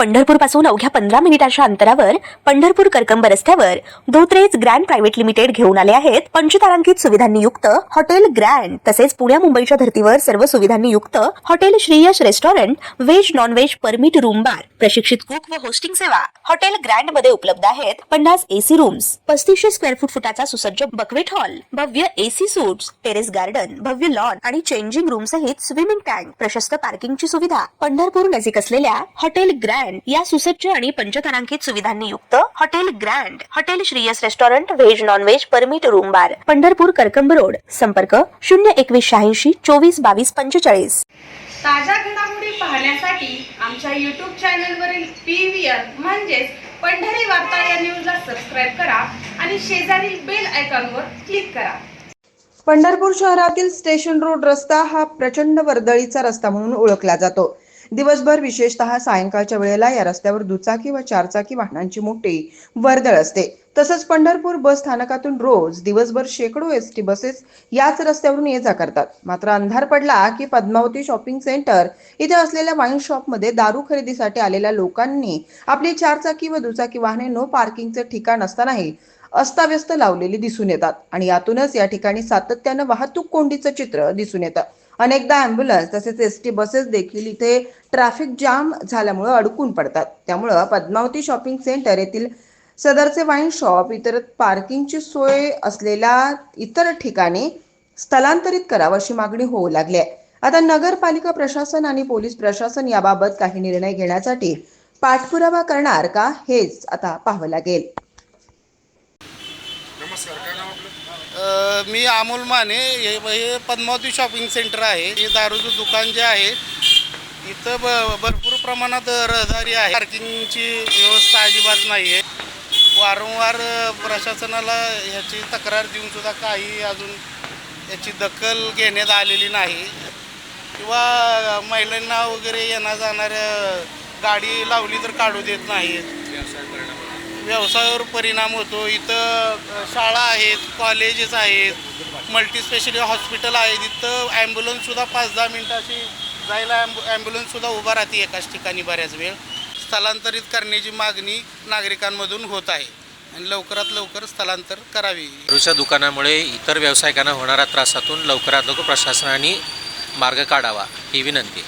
पंढरपूर पासून अवघ्या 15 मिनिटांच्या अंतरावर पंढरपूर करकंब रस्त्यावर धोत्रेज ग्रँड प्रायव्हेट लिमिटेड घेऊन आले आहेत पंचतारांकित सुविधांनी युक्त हॉटेल ग्रँड। तसेच पुण्या मुंबईच्या धर्तीवर सर्व सुविधांनी युक्त hotel Shriyash restaurant, veg non veg permit room bar, प्रशिक्षित कुक व होस्टिंग सेवा हॉटेल ग्रँड मध्ये उपलब्ध आहेत। 50 एसी रूम्स, 3500 स्क्वेअर फुटाचा सुसज्ज बकवेट हॉल, भव्य एसी सूट्स, टेरेस गार्डन, भव्य लॉन आणि चेंजिंग रूम सहित स्विमिंग टँक, प्रशस्त पार्किंगची सुविधा। पंढरपूर नजीक असलेल्या हॉटेल ग्रँड या सुसज्ज आणि पंचतारांकित सुविधांनी युक्त hotel grand, hotel Shriyas restaurant, veg non veg permit room बार, पंढरपूर करकंब रोड। संपर्क 02186 24 22 45। ताज्या घडामोडी पाहण्यासाठी आमच्या YouTube चॅनलवरील PVR म्हणजेच पंढरी वार्ता या न्यूजला सबस्क्राइब करा आणि शेजारील बेल आयकॉनवर क्लिक करा। पंढरपूर शहरातील स्टेशन रोड रस्ता हा प्रचंड वर्दळीचा रस्ता म्हणून ओळखला जातो। दिवसभर विशेषतः सायंकाळच्या वेळेला या रस्त्यावर दुचाकी व चारचाकी वाहनांची मोठी वर्दळ असते। तसंच पंढरपूर बस स्थानकातून रोज दिवसभर शेकडो एसटी बसेस याच रस्त्यावरून ये जा करतात। मात्र अंधार पडला की पद्मावती शॉपिंग सेंटर इथे असलेल्या वाईन शॉपमध्ये दारू खरेदीसाठी आलेल्या लोकांनी आपली चारचाकी व दुचाकी वाहने नो पार्किंगचे ठिकाण असतानाही अस्ताव्यस्त लावलेली दिसून येतात आणि यातूनच या ठिकाणी सातत्याने वाहतूक कोंडीचं चित्र दिसून येतं। अनेकदा ॲम्ब्युलन्स तसेच एसटी बसेस देखील इथे ट्रॅफिक जाम झाल्यामुळे अडकून पडतात। त्यामुळे पद्मावती शॉपिंग सेंटर येथील सदरचे वाईन शॉप इतर पार्किंगची सोय असलेल्या इतर ठिकाणी स्थलांतरित करावं अशी मागणी होऊ लागली आहे। आता नगरपालिका प्रशासन आणि पोलीस प्रशासन याबाबत काही निर्णय घेण्यासाठी पाठपुरावा करणार का हेच आता पाहावं लागेल। नमस्कार, काय नाव आपलं? मी अमोल माने, हे पद्मावती शॉपिंग सेंटर आहे। हे दारूचं दुकान जे आहे इथं भरपूर प्रमाणात रहदारी आहे। पार्किंगची व्यवस्था अजिबात नाही आहे। वारंवार प्रशासनाला ह्याची तक्रार देऊन सुद्धा काही अजून याची दखल घेण्यात आलेली नाही किंवा महिलांना वगैरे येणं जाणाऱ्या गाडी लावली तर काढू देत नाहीत। व्यवसायावर परिणाम होतो। इथं शाळा आहेत, कॉलेजेस आहेत, मल्टीस्पेशलिटी हॉस्पिटल आहे। इथं ॲम्ब्युलन्ससुद्धा 5-10 मिनिटाची जायला ॲम्ब्युलन्ससुद्धा उभा राहते एकाच ठिकाणी बऱ्याच वेळ। स्थलांतरित करण्याची मागणी नागरिकांमधून होत आहे आणि लवकरात लवकर स्थलांतर करावी। दारूच्या दुकानामुळे इतर व्यावसायिकांना होणाऱ्या त्रासातून लवकरात लवकर प्रशासनाने मार्ग काढावा ही विनंती।